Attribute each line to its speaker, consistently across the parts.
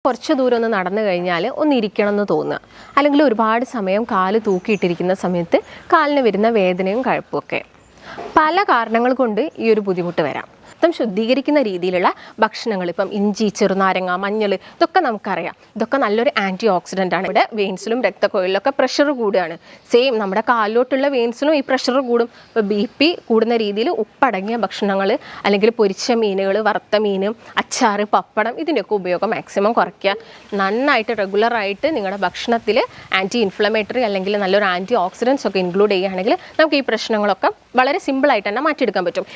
Speaker 1: കുറച്ച് ദൂരം ഒന്ന് നടന്നു കഴിഞ്ഞാൽ ഒന്ന് ഇരിക്കണം എന്ന് തോന്നുക, അല്ലെങ്കിൽ ഒരുപാട് സമയം കാല് തൂക്കിയിട്ടിരിക്കുന്ന സമയത്ത് കാലിന് വരുന്ന വേദനയും കഴപ്പുമൊക്കെ പല കാരണങ്ങൾ കൊണ്ട് ഈ ഒരു ബുദ്ധിമുട്ട് വരാം. രക്തം ശുദ്ധീകരിക്കുന്ന രീതിയിലുള്ള ഭക്ഷണങ്ങൾ, ഇപ്പം ഇഞ്ചി, ചെറുനാരങ്ങ, മഞ്ഞൾ, ഇതൊക്കെ നമുക്കറിയാം. ഇതൊക്കെ നല്ലൊരു ആൻറ്റി ഓക്സിഡൻ്റ് ആണ്. ഇവിടെ വെയിൻസിലും രക്തക്കൊഴലിലൊക്കെ പ്രഷർ കൂടുകയാണ്. സെയിം നമ്മുടെ കാലിലോട്ടുള്ള വെയിൻസിലും ഈ പ്രഷർ കൂടും. ഇപ്പോൾ BP കൂടുന്ന രീതിയിൽ ഉപ്പടങ്ങിയ ഭക്ഷണങ്ങൾ, അല്ലെങ്കിൽ പൊരിച്ച മീനുകൾ, വറുത്ത മീൻ, അച്ചാറ്, പപ്പടം, ഇതിൻ്റെയൊക്കെ ഉപയോഗം മാക്സിമം കുറയ്ക്കുക. നന്നായിട്ട് റെഗുലറായിട്ട് നിങ്ങളുടെ ഭക്ഷണത്തിൽ ആൻറ്റി ഇൻഫ്ലമേറ്ററി അല്ലെങ്കിൽ നല്ലൊരു ആൻറ്റി ഓക്സിഡൻസ് ഒക്കെ ഇൻക്ലൂഡ് ചെയ്യുകയാണെങ്കിൽ നമുക്ക് ഈ പ്രശ്നങ്ങളൊക്കെ വളരെ സിമ്പിളായിട്ട് തന്നെ മാറ്റിയെടുക്കാൻ പറ്റും.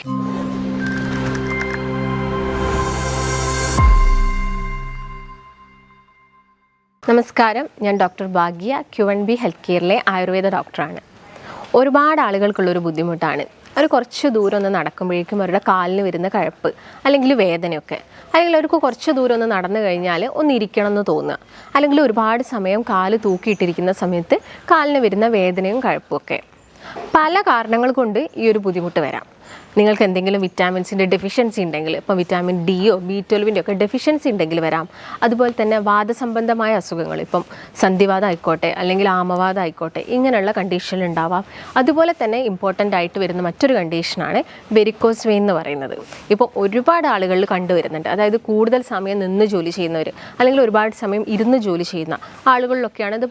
Speaker 1: നമസ്കാരം, ഞാൻ ഡോക്ടർ ഭാഗ്യ, QNB ഹെൽത്ത് കെയറിലെ ആയുർവേദ ഡോക്ടറാണ്. ഒരുപാട് ആളുകൾക്കുള്ളൊരു ബുദ്ധിമുട്ടാണ്, അവർ കുറച്ച് ദൂരം ഒന്ന് നടക്കുമ്പോഴേക്കും അവരുടെ കാലിന് വരുന്ന കഴപ്പ് അല്ലെങ്കിൽ വേദനയൊക്കെ, അല്ലെങ്കിൽ അവർക്ക് കുറച്ച് ദൂരം ഒന്ന് നടന്നു കഴിഞ്ഞാൽ ഒന്ന് ഇരിക്കണം എന്ന് തോന്നുക, അല്ലെങ്കിൽ ഒരുപാട് സമയം കാല് തൂക്കിയിട്ടിരിക്കുന്ന സമയത്ത് കാലിന് വരുന്ന വേദനയും കഴപ്പുമൊക്കെ പല കാരണങ്ങൾ കൊണ്ട് ഈ ഒരു ബുദ്ധിമുട്ട് വരാം. നിങ്ങൾക്ക് എന്തെങ്കിലും വിറ്റാമിൻസിൻ്റെ ഡെഫിഷ്യൻസി ഉണ്ടെങ്കിൽ, ഇപ്പോൾ വിറ്റാമിൻ Dയോ B12 ഒക്കെ ഡെഫിഷ്യൻസി ഉണ്ടെങ്കിൽ വരാം. അതുപോലെ തന്നെ വാദസംബന്ധമായ അസുഖങ്ങൾ, ഇപ്പം സന്ധിവാദം ആയിക്കോട്ടെ അല്ലെങ്കിൽ ആമവാദം ആയിക്കോട്ടെ, ഇങ്ങനെയുള്ള കണ്ടീഷനിൽ ഉണ്ടാവാം. അതുപോലെ തന്നെ ഇമ്പോർട്ടൻ്റ് ആയിട്ട് വരുന്ന മറ്റൊരു കണ്ടീഷനാണ് വെരിക്കോസ് വെയിൻ എന്ന് പറയുന്നത്. ഇപ്പോൾ ഒരുപാട് ആളുകളിൽ കണ്ടുവരുന്നുണ്ട്. അതായത് കൂടുതൽ സമയം നിന്ന് ജോലി ചെയ്യുന്നവർ, അല്ലെങ്കിൽ ഒരുപാട് സമയം ഇരുന്ന് ജോലി ചെയ്യുന്ന ആളുകളിലൊക്കെയാണ് ഇത്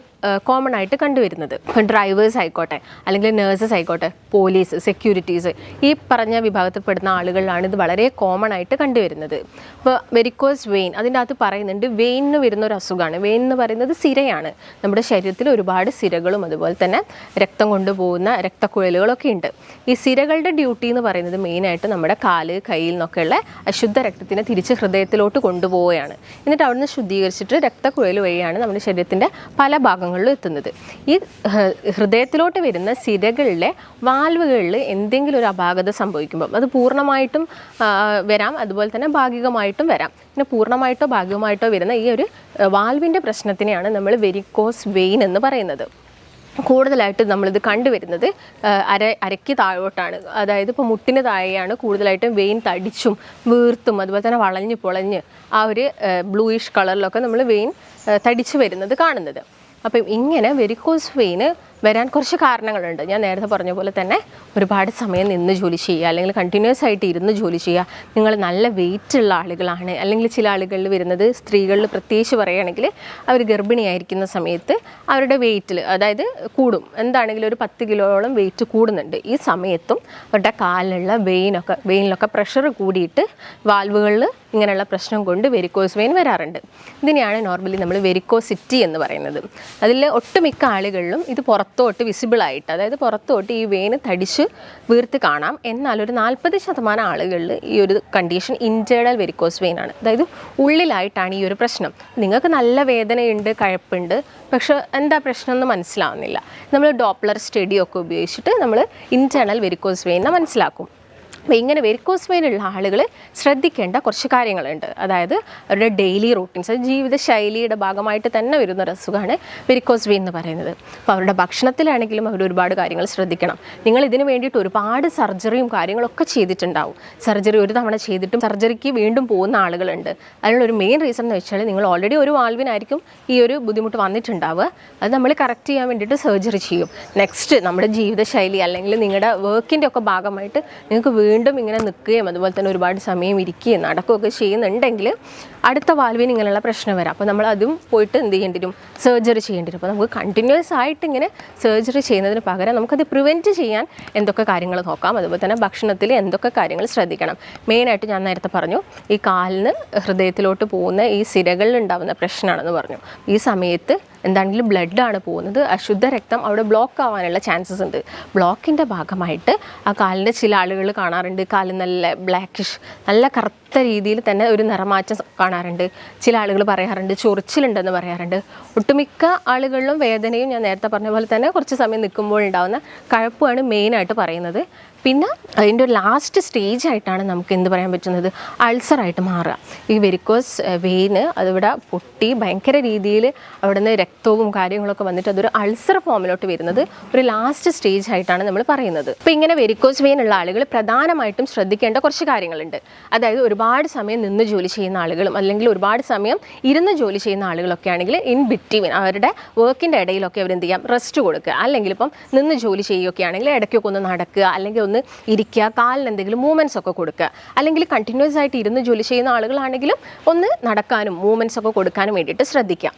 Speaker 1: കോമൺ ആയിട്ട് കണ്ടുവരുന്നത്. ഇപ്പോൾ ഡ്രൈവേഴ്സ് ആയിക്കോട്ടെ, അല്ലെങ്കിൽ നേഴ്സസ് ആയിക്കോട്ടെ, പോലീസ്, സെക്യൂരിറ്റീസ്, ഈ പറഞ്ഞ വിഭാഗത്തിൽപ്പെടുന്ന ആളുകളിലാണ് ഇത് വളരെ കോമൺ ആയിട്ട് കണ്ടുവരുന്നത്. ഇപ്പോൾ വെരിക്കോസ് വെയിൻ, അതിൻ്റെ അകത്ത് പറയുന്നുണ്ട് വെയിനിന് വരുന്ന ഒരു അസുഖമാണ്. വെയിൻ എന്ന് പറയുന്നത് സിരയാണ്. നമ്മുടെ ശരീരത്തിൽ ഒരുപാട് സിരകളും അതുപോലെ തന്നെ രക്തം കൊണ്ടുപോകുന്ന രക്തക്കുഴലുകളൊക്കെ ഉണ്ട്. ഈ സിരകളുടെ ഡ്യൂട്ടി എന്ന് പറയുന്നത് മെയിനായിട്ട് നമ്മുടെ കാല്, കയ്യിൽ നിന്നൊക്കെയുള്ള അശുദ്ധ രക്തത്തിനെ തിരിച്ച് ഹൃദയത്തിലോട്ട് കൊണ്ടുപോവുകയാണ്. എന്നിട്ട് അവിടുന്ന് ശുദ്ധീകരിച്ചിട്ട് രക്തക്കുഴൽ വഴിയാണ് നമ്മുടെ ശരീരത്തിൻ്റെ പല ഭാഗങ്ങളിലും എത്തുന്നത്. ഈ ഹൃദയത്തിലോട്ട് വരുന്ന സിരകളിലെ വാൽവുകളിൽ എന്തെങ്കിലും ഒരു അപാകത സംഭവിക്കുമ്പോൾ അത് പൂർണ്ണമായിട്ടും വരാം, അതുപോലെ തന്നെ ഭാഗികമായിട്ടും വരാം. പിന്നെ പൂർണ്ണമായിട്ടോ ഭാഗികമായിട്ടോ വരുന്ന ഈ ഒരു വാൽവിൻ്റെ പ്രശ്നത്തിനെയാണ് നമ്മൾ വെരിക്കോസ് വെയിൻ എന്ന് പറയുന്നത്. കൂടുതലായിട്ട് നമ്മളിത് കണ്ടുവരുന്നത് അരയ്ക്ക് താഴോട്ടാണ്. അതായത് ഇപ്പോൾ മുട്ടിന് താഴെയാണ് കൂടുതലായിട്ടും വെയിൻ തടിച്ചും വീർത്തും അതുപോലെ തന്നെ വളഞ്ഞ് പൊളഞ്ഞ് ആ ഒരു ബ്ലൂയിഷ് കളറിലൊക്കെ നമ്മൾ വെയിൻ തടിച്ച് വരുന്നത് കാണുന്നത്. അപ്പം ഇങ്ങനെ വെരിക്കോസ് വെയിന് വരാൻ കുറച്ച് കാരണങ്ങളുണ്ട്. ഞാൻ നേരത്തെ പറഞ്ഞ പോലെ തന്നെ ഒരുപാട് സമയം നിന്ന് ജോലി ചെയ്യുക, അല്ലെങ്കിൽ കണ്ടിന്യൂസ് ആയിട്ട് ഇരുന്ന് ജോലി ചെയ്യുക, നിങ്ങൾ നല്ല വെയിറ്റ് ഉള്ള ആളുകളാണ്, അല്ലെങ്കിൽ ചില ആളുകളിൽ വരുന്നത് സ്ത്രീകളിൽ പ്രത്യേകിച്ച് പറയുകയാണെങ്കിൽ അവർ ഗർഭിണിയായിരിക്കുന്ന സമയത്ത് അവരുടെ വെയിറ്റിൽ അതായത് കൂടും, എന്താണെങ്കിലും ഒരു 10 കിലോയോളം വെയിറ്റ് കൂടുന്നുണ്ട്. ഈ സമയത്തും അവരുടെ കാലിലുള്ള വെയിനിലൊക്കെ പ്രഷർ കൂടിയിട്ട് വാൽവുകളിൽ ഇങ്ങനെയുള്ള പ്രശ്നം കൊണ്ട് വെരിക്കോസ് വെയിൻ വരാറുണ്ട്. ഇതിനെയാണ് നോർമലി നമ്മൾ വെരിക്കോസിറ്റി എന്ന് പറയുന്നത്. അതിൽ ഒട്ടുമിക്ക ആളുകളിലും ഇത് പുറത്തോട്ട് വിസിബിളായിട്ട്, അതായത് പുറത്തോട്ട് ഈ വെയിന് തടിച്ച് വീർത്ത് കാണാം. എന്നാൽ ഒരു 40% ആളുകളിൽ ഈ ഒരു കണ്ടീഷൻ ഇൻറ്റേർണൽ വെരിക്കോസ് വെയിൻ ആണ്. അതായത് ഉള്ളിലായിട്ടാണ് ഈ ഒരു പ്രശ്നം. നിങ്ങൾക്ക് നല്ല വേദനയുണ്ട്, കഴപ്പുണ്ട്, പക്ഷേ എന്താ പ്രശ്നം എന്ന് മനസ്സിലാവുന്നില്ല. നമ്മൾ ഡോപ്ലർ സ്റ്റഡിയൊക്കെ ഉപയോഗിച്ചിട്ട് നമ്മൾ ഇൻറ്റേർണൽ വെരിക്കോസ് വെയിൻ മനസ്സിലാക്കും. അപ്പോൾ ഇങ്ങനെ വെരിക്കോസ് വെയിനുള്ള ആളുകൾ ശ്രദ്ധിക്കേണ്ട കുറച്ച് കാര്യങ്ങളുണ്ട്. അതായത് അവരുടെ ഡെയിലി റൂട്ടീൻസ്, ജീവിതശൈലിയുടെ ഭാഗമായിട്ട് തന്നെ വരുന്ന ഒരു അസുഖമാണ് വെരിക്കോസ് വെയിൻ എന്ന് പറയുന്നത്. അപ്പോൾ അവരുടെ ഭക്ഷണത്തിലാണെങ്കിലും അവർ ഒരുപാട് കാര്യങ്ങൾ ശ്രദ്ധിക്കണം. നിങ്ങൾ ഇതിന് വേണ്ടിയിട്ട് ഒരുപാട് സർജറിയും കാര്യങ്ങളൊക്കെ ചെയ്തിട്ടുണ്ടാവും. സർജറി ഒരു തവണ ചെയ്തിട്ടും സർജറിക്ക് വീണ്ടും പോകുന്ന ആളുകളുണ്ട്. അതിനുള്ളൊരു മെയിൻ റീസൺ എന്ന് വെച്ചാൽ നിങ്ങൾ ഓൾറെഡി ഒരു വാൽവിനായിരിക്കും ഈ ഒരു ബുദ്ധിമുട്ട് വന്നിട്ടുണ്ടാവുക. അത് നമ്മൾ കറക്റ്റ് ചെയ്യാൻ വേണ്ടിയിട്ട് സർജറി ചെയ്യും. നെക്സ്റ്റ് നമ്മുടെ ജീവിതശൈലി അല്ലെങ്കിൽ നിങ്ങളുടെ വർക്കിൻ്റെ ഒക്കെ ഭാഗമായിട്ട് നിങ്ങൾക്ക് വീണ്ടും ഇങ്ങനെ നിൽക്കുകയും അതുപോലെ തന്നെ ഒരുപാട് സമയം ഇരിക്കുകയും നടക്കുകയൊക്കെ ചെയ്യുന്നുണ്ടെങ്കിൽ അടുത്ത വാൽവിന് ഇങ്ങനെയുള്ള പ്രശ്നം വരാം. അപ്പോൾ നമ്മൾ അതും പോയിട്ട് എന്ത് ചെയ്യേണ്ടി വരും, സർജറി ചെയ്യേണ്ടി വരും. അപ്പോൾ നമുക്ക് കണ്ടിന്യൂസ് ആയിട്ട് ഇങ്ങനെ സർജറി ചെയ്യുന്നതിന് പകരം നമുക്കത് പ്രിവെൻറ്റ് ചെയ്യാൻ എന്തൊക്കെ കാര്യങ്ങൾ നോക്കാം, അതുപോലെ തന്നെ ഭക്ഷണത്തിൽ എന്തൊക്കെ കാര്യങ്ങൾ ശ്രദ്ധിക്കണം. മെയിനായിട്ട് ഞാൻ നേരത്തെ പറഞ്ഞു, ഈ കാലിന് ഹൃദയത്തിലോട്ട് പോകുന്ന ഈ സിരകളിൽ ഉണ്ടാകുന്ന പ്രശ്നമാണെന്ന് പറഞ്ഞു. ഈ സമയത്ത് എന്താണെങ്കിലും ബ്ലഡാണ് പോകുന്നത്, അശുദ്ധ രക്തം അവിടെ ബ്ലോക്ക് ആവാനുള്ള ചാൻസസ് ഉണ്ട്. ബ്ലോക്കിൻ്റെ ഭാഗമായിട്ട് ആ കാലിൻ്റെ ചില ആളുകൾ കാണാറുണ്ട്, കാല് നല്ല ബ്ലാക്കിഷ്, നല്ല കറുത്ത രീതിയിൽ തന്നെ ഒരു നിറമാറ്റം കാണാറുണ്ട്. ചില ആളുകൾ പറയാറുണ്ട് ചൊറിച്ചിലുണ്ടെന്ന് പറയാറുണ്ട്. ഒട്ടുമിക്ക ആളുകളിലും വേദനയും ഞാൻ നേരത്തെ പറഞ്ഞ പോലെ തന്നെ കുറച്ച് സമയം നിൽക്കുമ്പോൾ ഉണ്ടാകുന്ന കഴപ്പുമാണ് മെയിനായിട്ട് പറയുന്നത്. പിന്നെ അതിൻ്റെ ഒരു ലാസ്റ്റ് സ്റ്റേജ് ആയിട്ടാണ് നമുക്ക് എന്ത് പറയാൻ പറ്റുന്നത്, അൾസറായിട്ട് മാറുക. ഈ വെരിക്കോസ് വെയിന് അതിവിടെ പൊട്ടി ഭയങ്കര രീതിയിൽ അവിടെ നിന്ന് രക്തവും കാര്യങ്ങളൊക്കെ വന്നിട്ട് അതൊരു അൾസർ ഫോമിലോട്ട് വരുന്നത് ഒരു ലാസ്റ്റ് സ്റ്റേജ് ആയിട്ടാണ് നമ്മൾ പറയുന്നത്. അപ്പോൾ ഇങ്ങനെ വെരിക്കോസ് വെയിൻ ഉള്ള ആളുകൾ പ്രധാനമായിട്ടും ശ്രദ്ധിക്കേണ്ട കുറച്ച് കാര്യങ്ങളുണ്ട്. അതായത് ഒരുപാട് സമയം നിന്ന് ജോലി ചെയ്യുന്ന ആളുകളും അല്ലെങ്കിൽ ഒരുപാട് സമയം ഇരുന്ന് ജോലി ചെയ്യുന്ന ആളുകളൊക്കെ ആണെങ്കിൽ ഇൻ ബിറ്റ്വീൻ അവരുടെ വർക്കിൻ്റെ ഇടയിലൊക്കെ അവരെന്ത് ചെയ്യാം, റെസ്റ്റ് കൊടുക്കുക. അല്ലെങ്കിൽ ഇപ്പം നിന്ന് ജോലി ചെയ്യുകയൊക്കെ ആണെങ്കിൽ ഇടയ്ക്കൊക്കെ ഒന്ന് നടക്കുക, അല്ലെങ്കിൽ ഒന്ന് ഇരിക്കുക, കാലിന് എന്തെങ്കിലും മൂവ്മെൻറ്റ്സ് ഒക്കെ കൊടുക്കുക. അല്ലെങ്കിൽ കണ്ടിന്യൂസ് ആയിട്ട് ഇരുന്ന് ജോലി ചെയ്യുന്ന ആളുകളാണെങ്കിലും ഒന്ന് നടക്കാനും മൂവ്മെൻറ്റ്സ് ഒക്കെ കൊടുക്കാനും വേണ്ടിയിട്ട് ശ്രദ്ധിക്കാം.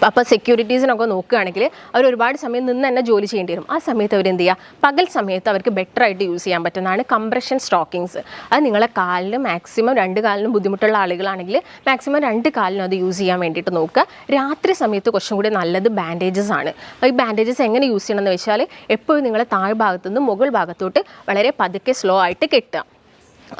Speaker 1: അപ്പോൾ സെക്യൂരിറ്റീസിനൊക്കെ നോക്കുകയാണെങ്കിൽ അവർ ഒരുപാട് സമയം നിന്ന് തന്നെ ജോലി ചെയ്യേണ്ടി വരും. ആ സമയത്ത് അവരെന്ത് ചെയ്യുക, പകൽ സമയത്ത് അവർക്ക് ബെറ്റർ ആയിട്ട് യൂസ് ചെയ്യാൻ പറ്റുന്നതാണ് കംപ്രഷൻ സ്റ്റോക്കിങ്സ്. അത് നിങ്ങളെ കാലിന് മാക്സിമം 2 കാലിനും ബുദ്ധിമുട്ടുള്ള ആളുകളാണെങ്കിൽ മാക്സിമം 2 കാലിനും അത് യൂസ് ചെയ്യാൻ വേണ്ടിയിട്ട് നോക്കുക. രാത്രി സമയത്ത് കുറച്ചും കൂടി നല്ലത് ബാൻഡേജസ് ആണ്. ഈ ബാൻഡേജസ് എങ്ങനെ യൂസ് ചെയ്യണമെന്ന് വെച്ചാൽ എപ്പോഴും നിങ്ങളെ താഴ്ഭാഗത്തു നിന്ന് മുകൾ ഭാഗത്തോട്ട് വളരെ പതുക്കെ സ്ലോ ആയിട്ട് കെട്ടുക.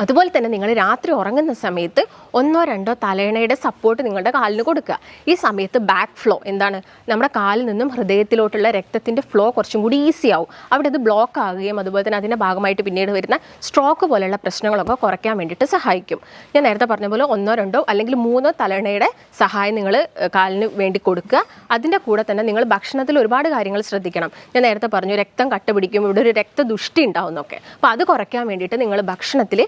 Speaker 1: അതുപോലെ തന്നെ നിങ്ങൾ രാത്രി ഉറങ്ങുന്ന സമയത്ത് 1 or 2 തലയണയുടെ സപ്പോർട്ട് നിങ്ങളുടെ കാലിന് കൊടുക്കുക. ഈ സമയത്ത് ബാക്ക് ഫ്ലോ എന്താണ്, നമ്മുടെ കാലിൽ നിന്നും ഹൃദയത്തിലോട്ടുള്ള രക്തത്തിൻ്റെ ഫ്ലോ കുറച്ചും കൂടി ഈസി ആവും. അവിടെ അത് ബ്ലോക്ക് ആകുകയും അതുപോലെ തന്നെ അതിൻ്റെ ഭാഗമായിട്ട് പിന്നീട് വരുന്ന സ്ട്രോക്ക് പോലെയുള്ള പ്രശ്നങ്ങളൊക്കെ കുറയ്ക്കാൻ വേണ്ടിയിട്ട് സഹായിക്കും. ഞാൻ നേരത്തെ പറഞ്ഞ പോലെ 1 or 2 അല്ലെങ്കിൽ 3 തലയണയുടെ സഹായം നിങ്ങൾ കാലിന് വേണ്ടി കൊടുക്കുക. അതിൻ്റെ കൂടെ തന്നെ നിങ്ങൾ ഭക്ഷണത്തിൽ ഒരുപാട് കാര്യങ്ങൾ ശ്രദ്ധിക്കണം. ഞാൻ നേരത്തെ പറഞ്ഞു രക്തം കട്ട പിടിക്കും, ഇവിടെ ഒരു രക്തദുഷ്ടി ഉണ്ടാവുന്നൊക്കെ. അപ്പോൾ അത് കുറയ്ക്കാൻ വേണ്ടിയിട്ട് നിങ്ങൾ ഭക്ഷണത്തിൽ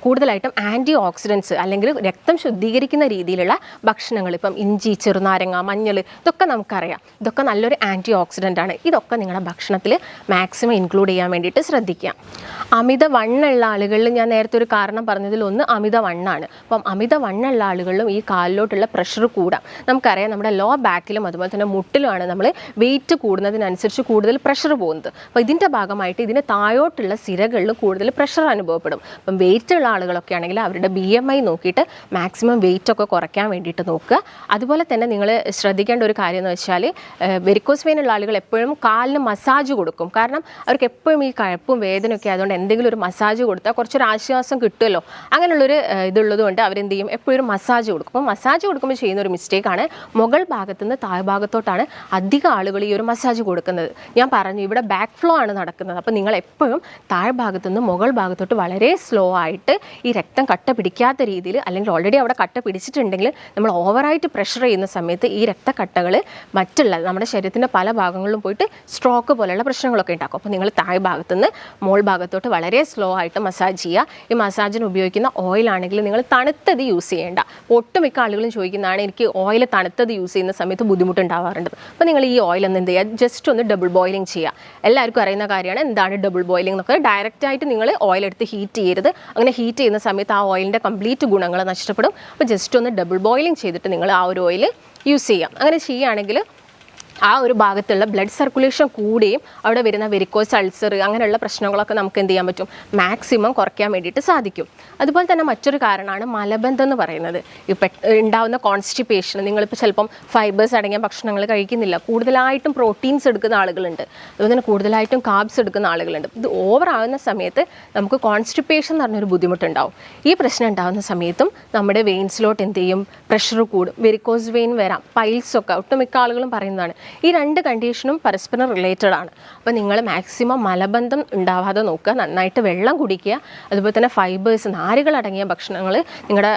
Speaker 1: കൂടുതലായിട്ടും ആൻറ്റി ഓക്സിഡൻസ് അല്ലെങ്കിൽ രക്തം ശുദ്ധീകരിക്കുന്ന രീതിയിലുള്ള ഭക്ഷണങ്ങൾ, ഇപ്പം ഇഞ്ചി, ചെറുനാരങ്ങ, മഞ്ഞൾ, ഇതൊക്കെ നമുക്കറിയാം. ഇതൊക്കെ നല്ലൊരു ആൻറ്റി ഓക്സിഡൻ്റ് ആണ്. ഇതൊക്കെ നിങ്ങളുടെ ഭക്ഷണത്തിൽ മാക്സിമം ഇൻക്ലൂഡ് ചെയ്യാൻ വേണ്ടിയിട്ട് ശ്രദ്ധിക്കാം. അമിത വണ്ണുള്ള ആളുകളിൽ ഞാൻ നേരത്തെ ഒരു കാരണം പറഞ്ഞതിൽ ഒന്ന് അമിത വണ്ണാണ്. അപ്പം അമിത വണ്ണുള്ള ആളുകളിലും ഈ കാലിലോട്ടുള്ള പ്രഷർ കൂടാം. നമുക്കറിയാം നമ്മുടെ ലോ ബാക്കിലും അതുപോലെ തന്നെ മുട്ടിലുമാണ് നമ്മൾ വെയിറ്റ് കൂടുന്നതിനനുസരിച്ച് കൂടുതൽ പ്രഷർ പോകുന്നത്. അപ്പോൾ ഇതിൻ്റെ ഭാഗമായിട്ട് ഇതിന് താഴോട്ടുള്ള സിരകളിൽ കൂടുതൽ പ്രഷർ അനുഭവപ്പെടും. അപ്പം വെയിറ്റ് ഉള്ള ആളുകളൊക്കെ ആണെങ്കിൽ അവരുടെ BMI നോക്കിയിട്ട് മാക്സിമം വെയിറ്റ് ഒക്കെ കുറയ്ക്കാൻ വേണ്ടിയിട്ട് നോക്കുക. അതുപോലെ തന്നെ നിങ്ങൾ ശ്രദ്ധിക്കേണ്ട ഒരു കാര്യം എന്ന് വെച്ചാൽ വെരിക്കോസ് വെയിൻ ഉള്ള ആളുകൾ എപ്പോഴും കാലിന് മസാജ് കൊടുക്കും. കാരണം അവർക്ക് എപ്പോഴും ഈ കഴപ്പും വേദനയൊക്കെ ആയതുകൊണ്ട് എന്തെങ്കിലും ഒരു മസാജ് കൊടുത്താൽ കുറച്ചൊരു ആശ്വാസം കിട്ടുമല്ലോ. അങ്ങനെയുള്ളൊരു ഇതുള്ളത് കൊണ്ട് അവരെന്ത് ചെയ്യും, എപ്പോഴും മസാജ് കൊടുക്കും. അപ്പോൾ മസാജ് കൊടുക്കുമ്പോൾ ചെയ്യുന്ന ഒരു മിസ്റ്റേക്കാണ് മുകൾ ഭാഗത്തുനിന്ന് താഴ്ഭാഗത്തോട്ടാണ് അധികം ആളുകൾ ഈ ഒരു മസാജ് കൊടുക്കുന്നത്. ഞാൻ പറഞ്ഞു ഇവിടെ ബാക്ക് ഫ്ലോ ആണ് നടക്കുന്നത്. അപ്പോൾ നിങ്ങൾ എപ്പോഴും താഴ്ഭാഗത്തുനിന്ന് മുകൾ ഭാഗത്തോട്ട് വളരെ സ്ലോ ആയിട്ട് ഈ രക്തം കട്ട പിടിക്കാത്ത രീതിയിൽ, അല്ലെങ്കിൽ ഓൾറെഡി അവിടെ കട്ട പിടിച്ചിട്ടുണ്ടെങ്കിൽ നമ്മൾ ഓവറായിട്ട് പ്രഷർ ചെയ്യുന്ന സമയത്ത് ഈ രക്തക്കട്ടകൾ മറ്റുള്ള നമ്മുടെ ശരീരത്തിൻ്റെ പല ഭാഗങ്ങളിലും പോയിട്ട് സ്ട്രോക്ക് പോലെയുള്ള പ്രശ്നങ്ങളൊക്കെ ഉണ്ടാക്കും. അപ്പോൾ നിങ്ങൾ താഴ്ഭാഗത്തുനിന്ന് മുകൾ ഭാഗത്തോട്ട് വളരെ സ്ലോ ആയിട്ട് മസാജ് ചെയ്യുക. ഈ മസാജിന് ഉപയോഗിക്കുന്ന ഓയിലാണെങ്കിൽ നിങ്ങൾ തണുത്തത് യൂസ് ചെയ്യേണ്ട. ഒട്ടുമിക്ക ആളുകളും ചോദിക്കുന്നതാണ് എനിക്ക് ഓയിൽ തണുത്തത് യൂസ് ചെയ്യുന്ന സമയത്ത് ബുദ്ധിമുട്ടുണ്ടാവാറുണ്ട്. അപ്പോൾ നിങ്ങൾ ഈ ഓയിൽ ഒന്ന് എന്ത് ചെയ്യുക, ജസ്റ്റ് ഒന്ന് ഡബിൾ ബോയിലിംഗ് ചെയ്യുക. എല്ലാവർക്കും അറിയുന്ന കാര്യമാണ് എന്താണ് ഡബിൾ ബോയിലിംഗ് എന്നൊക്കെ. ഡയറക്റ്റായിട്ട് നിങ്ങൾ ഓയിൽ എടുത്ത് ഹീറ്റ് ചെയ്യരുത്. അങ്ങനെ ഹീറ്റ് ചെയ്യുന്ന സമയത്ത് ആ ഓയിലിൻ്റെ കംപ്ലീറ്റ് ഗുണങ്ങൾ നഷ്ടപ്പെടും. അപ്പോൾ ജസ്റ്റ് ഒന്ന് ഡബിൾ ബോയിലിംഗ് ചെയ്തിട്ട് നിങ്ങൾ ആ ഒരു ഓയിൽ യൂസ് ചെയ്യാം. അങ്ങനെ ചെയ്യുകയാണെങ്കിൽ ആ ഒരു ഭാഗത്തുള്ള ബ്ലഡ് സർക്കുലേഷൻ കൂടുകയും അവിടെ വരുന്ന വെരിക്കോസ് അൾസർ അങ്ങനെയുള്ള പ്രശ്നങ്ങളൊക്കെ നമുക്ക് എന്ത് ചെയ്യാൻ പറ്റും, മാക്സിമം കുറയ്ക്കാൻ വേണ്ടിയിട്ട് സാധിക്കും. അതുപോലെ തന്നെ മറ്റൊരു കാരണമാണ് മലബന്ധം എന്ന് പറയുന്നത്. ഇപ്പം ഉണ്ടാകുന്ന കോൺസ്റ്റിപ്പേഷൻ. നിങ്ങളിപ്പോൾ ചിലപ്പം ഫൈബേഴ്സ് അടങ്ങിയ ഭക്ഷണങ്ങൾ കഴിക്കുന്നില്ല, കൂടുതലായിട്ടും പ്രോട്ടീൻസ് എടുക്കുന്ന ആളുകളുണ്ട്, അതുപോലെ തന്നെ കൂടുതലായിട്ടും കാർബ്സ് എടുക്കുന്ന ആളുകളുണ്ട്. ഇത് ഓവർ ആകുന്ന സമയത്ത് നമുക്ക് കോൺസ്റ്റിപ്പേഷൻ എന്ന് പറഞ്ഞൊരു ബുദ്ധിമുട്ടുണ്ടാവും. ഈ പ്രശ്നം ഉണ്ടാകുന്ന സമയത്തും നമ്മുടെ വെയിൻസിലോട്ട് എന്ത് ചെയ്യും, പ്രഷർ കൂടും, വെരിക്കോസ് വെയിൻ വരാം, പൈൽസൊക്കെ ഒട്ടുമിക്ക ആളുകളും പറയുന്നതാണ്. ഈ 2 കണ്ടീഷനും പരസ്പരം റിലേറ്റഡ് ആണ്. അപ്പോൾ നിങ്ങൾ മാക്സിമം മലബന്ധം ഉണ്ടാവാതെ നോക്കുക, നന്നായിട്ട് വെള്ളം കുടിക്കുക, അതുപോലെ തന്നെ ഫൈബേഴ്സ്, നാരുകൾ അടങ്ങിയ ഭക്ഷണങ്ങൾ നിങ്ങളുടെ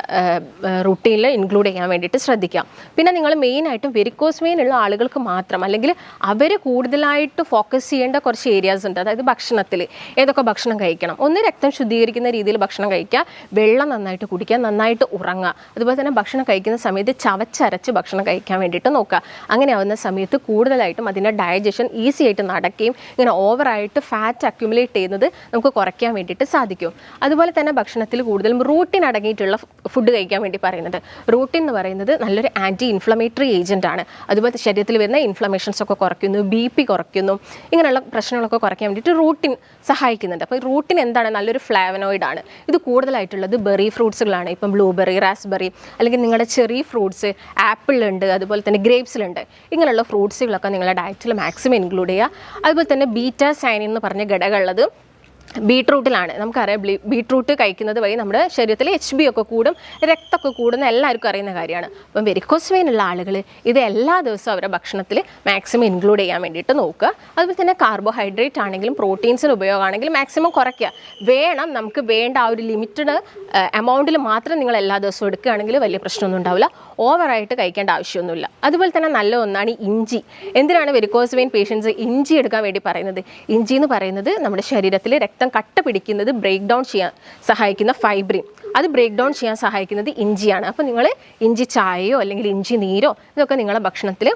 Speaker 1: റുട്ടീനിൽ ഇൻക്ലൂഡ് ചെയ്യാൻ വേണ്ടിയിട്ട് ശ്രദ്ധിക്കാം. പിന്നെ നിങ്ങൾ മെയിനായിട്ടും വെരിക്കോസ് വെയിൻ ഉള്ള ആളുകൾക്ക് മാത്രം, അല്ലെങ്കിൽ അവർ കൂടുതലായിട്ട് ഫോക്കസ് ചെയ്യേണ്ട കുറച്ച് ഏരിയാസ് ഉണ്ട്. അതായത് ഭക്ഷണത്തിൽ ഏതൊക്കെ ഭക്ഷണം കഴിക്കണം. ഒന്ന്, രക്തം ശുദ്ധീകരിക്കുന്ന രീതിയിൽ ഭക്ഷണം കഴിക്കുക, വെള്ളം നന്നായിട്ട് കുടിക്കുക, നന്നായിട്ട് ഉറങ്ങുക. അതുപോലെ തന്നെ ഭക്ഷണം കഴിക്കുന്ന സമയത്ത് ചവച്ചരച്ച് ഭക്ഷണം കഴിക്കാൻ വേണ്ടിയിട്ട് നോക്കുക. അങ്ങനെ ആവുന്ന സമയത്ത് കൂടുതലായിട്ടും അതിൻ്റെ ഡൈജഷൻ ഈസി ആയിട്ട് നടക്കുകയും ഇങ്ങനെ ഓവറായിട്ട് ഫാറ്റ് അക്യുമുലേറ്റ് ചെയ്യുന്നത് നമുക്ക് കുറയ്ക്കാൻ വേണ്ടിയിട്ട് സാധിക്കും. അതുപോലെ തന്നെ ഭക്ഷണത്തിൽ കൂടുതലും റൂട്ടിൻ അടങ്ങിയിട്ടുള്ള ഫുഡ് കഴിക്കാൻ വേണ്ടി പറയുന്നുണ്ട്. റൂട്ടിൻ എന്ന് പറയുന്നത് നല്ലൊരു ആൻറ്റി ഇൻഫ്ലമേറ്ററി ഏജൻ്റ് ആണ്. അതുപോലെ ശരീരത്തിൽ വരുന്ന ഇൻഫ്ലമേഷൻസ് ഒക്കെ കുറയ്ക്കുന്നു, BP കുറയ്ക്കുന്നു, ഇങ്ങനെയുള്ള പ്രശ്നങ്ങളൊക്കെ കുറയ്ക്കാൻ വേണ്ടിയിട്ട് റൂട്ടിൻ സഹായിക്കുന്നുണ്ട്. അപ്പോൾ റൂട്ടിൻ എന്താണ്, നല്ലൊരു ഫ്ലേവനോയിഡ് ആണ്. ഇത് കൂടുതലായിട്ടുള്ളത് ബെറി ഫ്രൂട്ട്സുകളാണ്. ഇപ്പം ബ്ലൂബെറി, റാസ്ബെറി, അല്ലെങ്കിൽ നിങ്ങളുടെ ചെറി ഫ്രൂട്ട്സ്, ആപ്പിളുണ്ട്, അതുപോലെ തന്നെ ഗ്രേപ്സിലുണ്ട്. ഇങ്ങനെയുള്ള ഫ്രൂട്ട്സുകളൊക്കെ നിങ്ങളുടെ ഡയറ്റിൽ മാക്സിമം ഇൻക്ലൂഡ് ചെയ്യുക. അതുപോലെ തന്നെ ബീറ്റാ സൈനിൻ എന്ന് പറഞ്ഞ ഘടകമുള്ളത് ബീട്രൂട്ടിലാണ്. നമുക്കറിയാം ബീട്രൂട്ട് കഴിക്കുന്നത് വഴി നമ്മുടെ ശരീരത്തിൽ HB ഒക്കെ കൂടും, രക്തമൊക്കെ കൂടുന്ന എല്ലാവർക്കും അറിയുന്ന കാര്യമാണ്. അപ്പം വെരിക്കോസ് വെയിൻ ഉള്ള ആളുകൾ ഇത് എല്ലാ ദിവസവും അവരുടെ ഭക്ഷണത്തിൽ മാക്സിമം ഇൻക്ലൂഡ് ചെയ്യാൻ വേണ്ടിയിട്ട് നോക്കുക. അതുപോലെ തന്നെ കാർബോഹൈഡ്രേറ്റ് ആണെങ്കിലും പ്രോട്ടീൻസിന് ഉപയോഗമാണെങ്കിലും മാക്സിമം കുറയ്ക്കുക. വേണം, നമുക്ക് വേണ്ട ആ ഒരു ലിമിറ്റഡ് എമൗണ്ടിൽ മാത്രം നിങ്ങൾ എല്ലാ ദിവസവും എടുക്കുകയാണെങ്കിൽ വലിയ പ്രശ്നമൊന്നും ഉണ്ടാവില്ല. ഓവറായിട്ട് കഴിക്കേണ്ട ആവശ്യമൊന്നുമില്ല. അതുപോലെ തന്നെ നല്ല ഒന്നാണ് ഇഞ്ചി. എന്തിനാണ് വെരിക്കോസ് വെയിൻ പേഷ്യൻസ് ഇഞ്ചി എടുക്കാൻ വേണ്ടി പറയുന്നത്? ഇഞ്ചി എന്ന് പറയുന്നത് നമ്മുടെ ശരീരത്തിൽ രക്തം കട്ട പിടിക്കുന്നത് ബ്രേക്ക് ഡൗൺ ചെയ്യാൻ സഹായിക്കുന്ന ഫൈബ്രിൻ, അത് ബ്രേക്ക് ഡൗൺ ചെയ്യാൻ സഹായിക്കുന്നത് ഇഞ്ചിയാണ്. അപ്പോൾ നിങ്ങൾ ഇഞ്ചി ചായയോ അല്ലെങ്കിൽ ഇഞ്ചി നീരോ ഇതൊക്കെ നിങ്ങളുടെ ഭക്ഷണത്തിൽ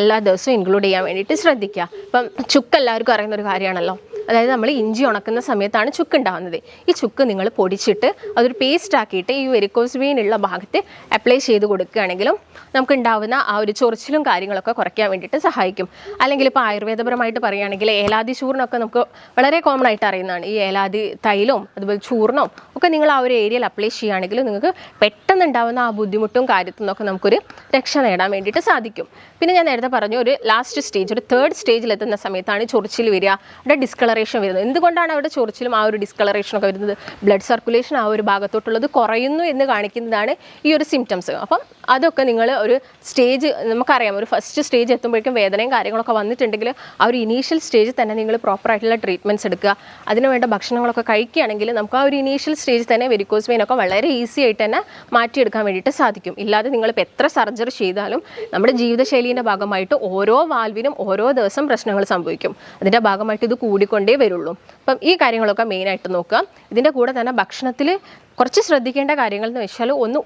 Speaker 1: എല്ലാ ദിവസവും ഇൻക്ലൂഡ് ചെയ്യാൻ വേണ്ടിയിട്ട് ശ്രദ്ധിക്കുക. ഇപ്പം ചുക്ക് എല്ലാവർക്കും അറിയുന്ന ഒരു കാര്യമാണല്ലോ. അതായത് നമ്മൾ ഇഞ്ചി ഉണക്കുന്ന സമയത്താണ് ചുക്ക് ഉണ്ടാകുന്നത്. ഈ ചുക്ക് നിങ്ങൾ പൊടിച്ചിട്ട് അതൊരു പേസ്റ്റ് ആക്കിയിട്ട് ഈ വെരിക്കോസ് വെയിൻ ഉള്ള ഭാഗത്ത് അപ്ലൈ ചെയ്ത് കൊടുക്കുകയാണെങ്കിലും നമുക്ക് ഉണ്ടാവുന്ന ആ ഒരു ചൊറിച്ചിലും കാര്യങ്ങളൊക്കെ കുറയ്ക്കാൻ വേണ്ടിയിട്ട് സഹായിക്കും. അല്ലെങ്കിൽ ഇപ്പോൾ ആയുർവേദപരമായിട്ട് പറയുകയാണെങ്കിൽ ഏലാദി ചൂർണ്ണമൊക്കെ നമുക്ക് വളരെ കോമൺ ആയിട്ട് അറിയുന്നതാണ്. ഈ ഏലാദി തൈലവും അതുപോലെ ചൂർണ്ണവും ഒക്കെ നിങ്ങൾ ആ ഒരു ഏരിയയിൽ അപ്ലൈ ചെയ്യുകയാണെങ്കിൽ നിങ്ങൾക്ക് പെട്ടെന്ന് ഉണ്ടാവുന്ന ആ ബുദ്ധിമുട്ടും കാര്യത്തിൽ നിന്നൊക്കെ നമുക്കൊരു രക്ഷ നേടാൻ വേണ്ടിയിട്ട് സാധിക്കും. പിന്നെ ഞാൻ നേരത്തെ പറഞ്ഞു, ഒരു ലാസ്റ്റ് സ്റ്റേജ്, ഒരു 3rd സ്റ്റേജിലെത്തുന്ന സമയത്താണ് ചൊറിച്ചിൽ വരിക, അവിടെ ഡിസ്കളറേഷൻ വരുന്നത്. എന്തുകൊണ്ടാണ് അവിടെ ചൊറിച്ചിലും ആ ഒരു ഡിസ്കളറേഷനൊക്കെ വരുന്നത്? ബ്ലഡ് സർക്കുലേഷൻ ആ ഒരു ഭാഗത്തോട്ടുള്ളത് കുറയുന്നു എന്ന് കാണിക്കുന്നതാണ് ഈ ഒരു സിംറ്റംസ്. അപ്പം അതൊക്കെ നിങ്ങൾ ഒരു സ്റ്റേജ്, നമുക്കറിയാം ഒരു ഫസ്റ്റ് സ്റ്റേജ് എത്തുമ്പോഴേക്കും വേദനയും കാര്യങ്ങളൊക്കെ വന്നിട്ടുണ്ടെങ്കിൽ ആ ഒരു ഇനീഷ്യൽ സ്റ്റേജിൽ തന്നെ നിങ്ങൾ പ്രോപ്പറായിട്ടുള്ള ട്രീറ്റ്മെൻറ്റ്സ് എടുക്കുക, അതിന് വേണ്ട ഭക്ഷണങ്ങളൊക്കെ കഴിക്കുകയാണെങ്കിൽ നമുക്ക് ആ ഒരു ഇനീഷ്യൽ സ്റ്റേജിൽ തന്നെ വെരിക്കോസ് വെയിൻ ഒക്കെ വളരെ ഈസി ആയിട്ട് തന്നെ മാറ്റിയെടുക്കാൻ വേണ്ടിയിട്ട് സാധിക്കും. ഇല്ലാതെ നിങ്ങളിപ്പോൾ എത്ര സർജറി ചെയ്താലും നമ്മുടെ ജീവിതശൈലീൻ്റെ ഭാഗമായിട്ട് ഓരോ വാൽവിനും ഓരോ ദിവസം പ്രശ്നങ്ങൾ സംഭവിക്കും. അതിൻ്റെ ഭാഗമായിട്ട് ഇത് കൂടിക്കൊണ്ടേ വരുള്ളൂ. അപ്പം ഈ കാര്യങ്ങളൊക്കെ മെയിനായിട്ട് നോക്കുക. ഇതിൻ്റെ കൂടെ തന്നെ ഭക്ഷണത്തിൽ കുറച്ച് ശ്രദ്ധിക്കേണ്ട കാര്യങ്ങൾ എന്ന് വെച്ചാൽ, ഒന്ന്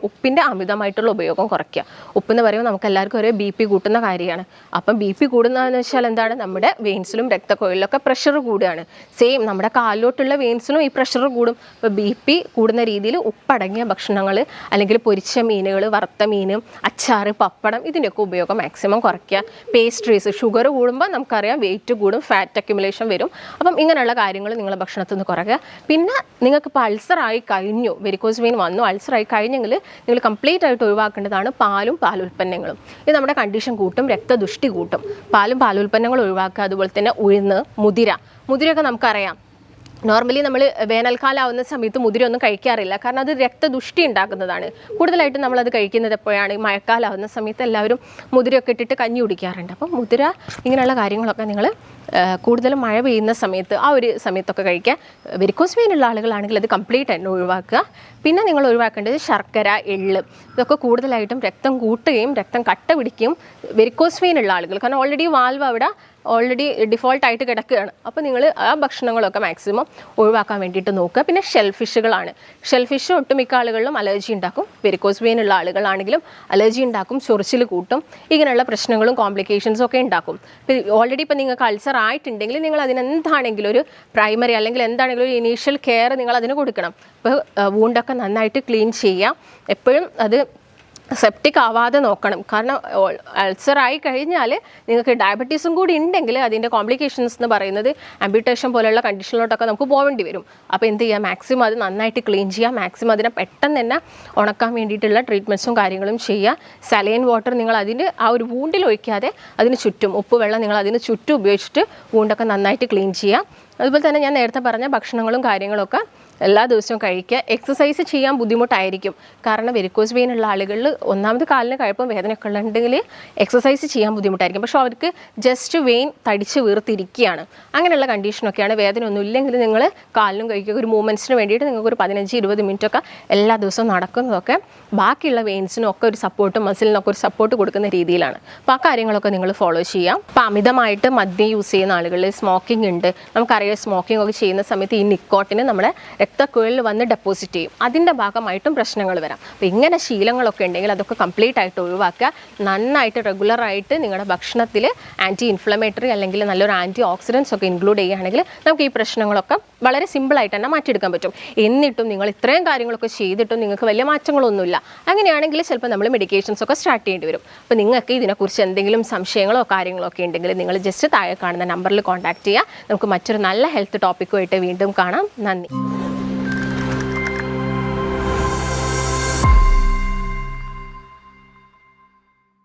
Speaker 1: ഉപ്പിൻ്റെ അമിതമായിട്ടുള്ള ഉപയോഗം കുറയ്ക്കുക. ഉപ്പെന്ന് പറയുമ്പോൾ നമുക്ക് എല്ലാവർക്കും ഒരു BP കൂട്ടുന്ന കാര്യമാണ്. അപ്പം BP കൂടുന്നതെന്ന് വെച്ചാൽ എന്താണ്? നമ്മുടെ വെയിൻസിലും രക്തക്കൊഴലിലൊക്കെ പ്രഷർ കൂടുകയാണ്. സെയിം നമ്മുടെ കാലിലോട്ടുള്ള വെയിൻസിലും ഈ പ്രഷർ കൂടും. ഇപ്പോൾ BP കൂടുന്ന രീതിയിൽ ഉപ്പടങ്ങിയ ഭക്ഷണങ്ങൾ അല്ലെങ്കിൽ പൊരിച്ച മീനുകൾ, വറുത്ത മീൻ, അച്ചാറ്, പപ്പടം ഇതിൻ്റെയൊക്കെ ഉപയോഗം മാക്സിമം കുറയ്ക്കുക. പേസ്ട്രീസ്, ഷുഗർ കൂടുമ്പോൾ നമുക്കറിയാം വെയിറ്റ് കൂടും, ഫാറ്റ് അക്യുമുലേഷൻ വരും. അപ്പം ഇങ്ങനെയുള്ള കാര്യങ്ങൾ നിങ്ങളുടെ ഭക്ഷണത്തിൽ നിന്ന് കുറയ്ക്കുക. പിന്നെ നിങ്ങൾക്കിപ്പോൾ അൾസറായി കഴിഞ്ഞു, വെരിക്കോസ് വെയിൻ വന്നു, അൾസറായി കഴിഞ്ഞെങ്കിൽ നിങ്ങൾ കംപ്ലീറ്റ് ആയിട്ട് ഒഴിവാക്കേണ്ടതാണ് പാലും പാലുൽപ്പന്നങ്ങളും. ഇത് നമ്മുടെ കണ്ടീഷൻ കൂട്ടും, രക്തദുഷ്ടി കൂട്ടും. പാലും പാലുൽപ്പന്നങ്ങളും ഒഴിവാക്കുക. അതുപോലെ തന്നെ ഉഴുന്ന്, മുതിരയൊക്കെ നമുക്കറിയാം. നോർമലി നമ്മൾ വേനൽക്കാലം ആവുന്ന സമയത്ത് മുതിര ഒന്നും കഴിക്കാറില്ല, കാരണം അത് രക്തദുഷ്ടി ഉണ്ടാക്കുന്നതാണ്. കൂടുതലായിട്ടും നമ്മളത് കഴിക്കുന്നത് എപ്പോഴാണ്? മഴക്കാലം ആവുന്ന സമയത്ത് എല്ലാവരും മുതിരയൊക്കെ ഇട്ടിട്ട് കഞ്ഞി കുടിക്കാറുണ്ട്. അപ്പം മുതിര ഇങ്ങനെയുള്ള കാര്യങ്ങളൊക്കെ നിങ്ങൾ കൂടുതലും മഴ പെയ്യുന്ന സമയത്ത് ആ ഒരു സമയത്തൊക്കെ കഴിക്കുക. വെരിക്കോസ് വെയിൻ ഉള്ള ആളുകളാണെങ്കിൽ അത് കംപ്ലീറ്റ് ആയിട്ട് ഒഴിവാക്കുക. പിന്നെ നിങ്ങൾ ഒഴിവാക്കേണ്ടത് ശർക്കര, എള്ള് ഇതൊക്കെ കൂടുതലായിട്ടും രക്തം കൂട്ടുകയും രക്തം കട്ട പിടിക്കുകയും വെരിക്കോസ് വെയിൻ ഉള്ള ആളുകൾ, കാരണം ഓൾറെഡി വാൽവ് അവിടെ ഡിഫോൾട്ടായിട്ട് കിടക്കുകയാണ്. അപ്പോൾ നിങ്ങൾ ആ ഭക്ഷണങ്ങളൊക്കെ മാക്സിമം ഒഴിവാക്കാൻ വേണ്ടിയിട്ട് നോക്കുക. പിന്നെ ഷെൽഫിഷുകളാണ്. ഷെൽഫിഷ് ഒട്ടുമിക്ക ആളുകളിലും അലർജി ഉണ്ടാക്കും. വെരിക്കോസ് വെയിൻ ഉള്ള ആളുകളാണെങ്കിലും അലർജി ഉണ്ടാക്കും, ചൊറിച്ചിൽ കൂട്ടും, ഇങ്ങനെയുള്ള പ്രശ്നങ്ങളും കോംപ്ലിക്കേഷൻസും ഒക്കെ ഉണ്ടാക്കും. ഓൾറെഡി ഇപ്പോൾ നിങ്ങൾക്ക് അൾസർ ആയിട്ടുണ്ടെങ്കിൽ നിങ്ങൾ അതിനെന്താണെങ്കിലും ഒരു പ്രൈമറി അല്ലെങ്കിൽ എന്താണെങ്കിലും ഒരു ഇനീഷ്യൽ കെയർ നിങ്ങൾ അതിന് കൊടുക്കണം. ഇപ്പോൾ വൂണ്ടൊക്കെ നന്നായിട്ട് ക്ലീൻ ചെയ്യുക. എപ്പോഴും അത് സെപ്റ്റിക് ആവാതെ നോക്കണം. കാരണം അൾസറായി കഴിഞ്ഞാൽ നിങ്ങൾക്ക് ഡയബറ്റീസും കൂടി ഉണ്ടെങ്കിൽ അതിൻ്റെ കോംപ്ലിക്കേഷൻസ് എന്ന് പറയുന്നത് ആംബ്യൂട്ടേഷൻ പോലെയുള്ള കണ്ടീഷനിലോട്ടൊക്കെ നമുക്ക് പോകേണ്ടി വരും. അപ്പോൾ എന്ത് ചെയ്യുക? മാക്സിമം അത് നന്നായിട്ട് ക്ലീൻ ചെയ്യുക. മാക്സിമം അതിനെ പെട്ടെന്ന് തന്നെ ഉണക്കാൻ വേണ്ടിയിട്ടുള്ള ട്രീറ്റ്മെൻറ്റ്സും കാര്യങ്ങളും ചെയ്യുക. സലൈൻ വാട്ടർ നിങ്ങൾ അതിന് ആ ഒരു വൂണ്ടിൽ ഒഴിക്കാതെ അതിന് ചുറ്റും, ഉപ്പ് വെള്ളം നിങ്ങൾ അതിന് ചുറ്റും ഉപയോഗിച്ചിട്ട് വൂണ്ടൊക്കെ നന്നായിട്ട് ക്ലീൻ ചെയ്യുക. അതുപോലെ തന്നെ ഞാൻ നേരത്തെ പറഞ്ഞ ഭക്ഷണങ്ങളും കാര്യങ്ങളൊക്കെ എല്ലാ ദിവസവും കഴിക്കുക. എക്സസൈസ് ചെയ്യാൻ ബുദ്ധിമുട്ടായിരിക്കും, കാരണം വെരിക്കോസ് വെയിൻ ഉള്ള ആളുകളിൽ ഒന്നാമത് കാലിന് കഴപ്പും വേദനയൊക്കെ ഉണ്ടെങ്കിൽ എക്സസൈസ് ചെയ്യാൻ ബുദ്ധിമുട്ടായിരിക്കും. പക്ഷേ അവർക്ക് ജസ്റ്റ് വെയിൻ തടിച്ച് വീർത്തിരിക്കുകയാണ്. അങ്ങനെയുള്ള കണ്ടീഷനൊക്കെയാണ്. വേദന ഒന്നും ഇല്ലെങ്കിൽ നിങ്ങൾ കാലിനും കഴിക്കുക. ഒരു മൂവ്മെൻറ്റ്സിന് വേണ്ടിയിട്ട് നിങ്ങൾക്ക് ഒരു 15-20 മിനിറ്റൊക്കെ എല്ലാ ദിവസവും നടക്കുന്നതൊക്കെ ബാക്കിയുള്ള വെയിൻസിനും ഒക്കെ ഒരു സപ്പോർട്ട്, മസിലിനൊക്കെ ഒരു സപ്പോർട്ട് കൊടുക്കുന്ന രീതിയിലാണ്. അപ്പോൾ ആ കാര്യങ്ങളൊക്കെ നിങ്ങൾ ഫോളോ ചെയ്യാം. അപ്പോൾ അമിതമായിട്ട് മദ്യം യൂസ് ചെയ്യുന്ന ആളുകളിൽ, സ്മോക്കിംഗ് ഉണ്ട്, നമുക്കറിയാം സ്മോക്കിംഗ് ഒക്കെ ചെയ്യുന്ന സമയത്ത് ഈ നിക്കോട്ടിന് നമ്മുടെ രക്തക്കുഴലിൽ വന്ന് ഡെപ്പോസിറ്റ് ചെയ്യും. അതിൻ്റെ ഭാഗമായിട്ടും പ്രശ്നങ്ങൾ വരാം. അപ്പോൾ ഇങ്ങനെ ശീലങ്ങളൊക്കെ ഉണ്ടെങ്കിൽ അതൊക്കെ കംപ്ലീറ്റ് ആയിട്ട് ഒഴിവാക്കുക. നന്നായിട്ട് റെഗുലറായിട്ട് നിങ്ങളുടെ ഭക്ഷണത്തിൽ ആൻറ്റി ഇൻഫ്ലമേറ്ററി അല്ലെങ്കിൽ നല്ലൊരു ആൻറ്റി ഓക്സിഡൻസ് ഒക്കെ ഇൻക്ലൂഡ് ചെയ്യുകയാണെങ്കിൽ നമുക്ക് ഈ പ്രശ്നങ്ങളൊക്കെ വളരെ സിമ്പിളായിട്ട് തന്നെ മാറ്റിയെടുക്കാൻ പറ്റും. എന്നിട്ടും നിങ്ങൾ ഇത്രയും കാര്യങ്ങളൊക്കെ ചെയ്തിട്ടും നിങ്ങൾക്ക് വലിയ മാറ്റങ്ങളൊന്നുമില്ല, അങ്ങനെയാണെങ്കിൽ ചിലപ്പോൾ നമ്മൾ മെഡിക്കേഷൻസ് ഒക്കെ സ്റ്റാർട്ട് ചെയ്യേണ്ടി വരും. അപ്പോൾ നിങ്ങൾക്ക് ഇതിനെക്കുറിച്ച് എന്തെങ്കിലും സംശയങ്ങളോ കാര്യങ്ങളോ ഒക്കെ ഉണ്ടെങ്കിൽ നിങ്ങൾ ജസ്റ്റ് താഴെ കാണുന്ന നമ്പറിൽ കോൺടാക്ട് ചെയ്യുക. നമുക്ക് മറ്റൊരു നല്ല ഹെൽത്ത് ടോപ്പിക്കുമായിട്ട് വീണ്ടും കാണാം. നന്ദി.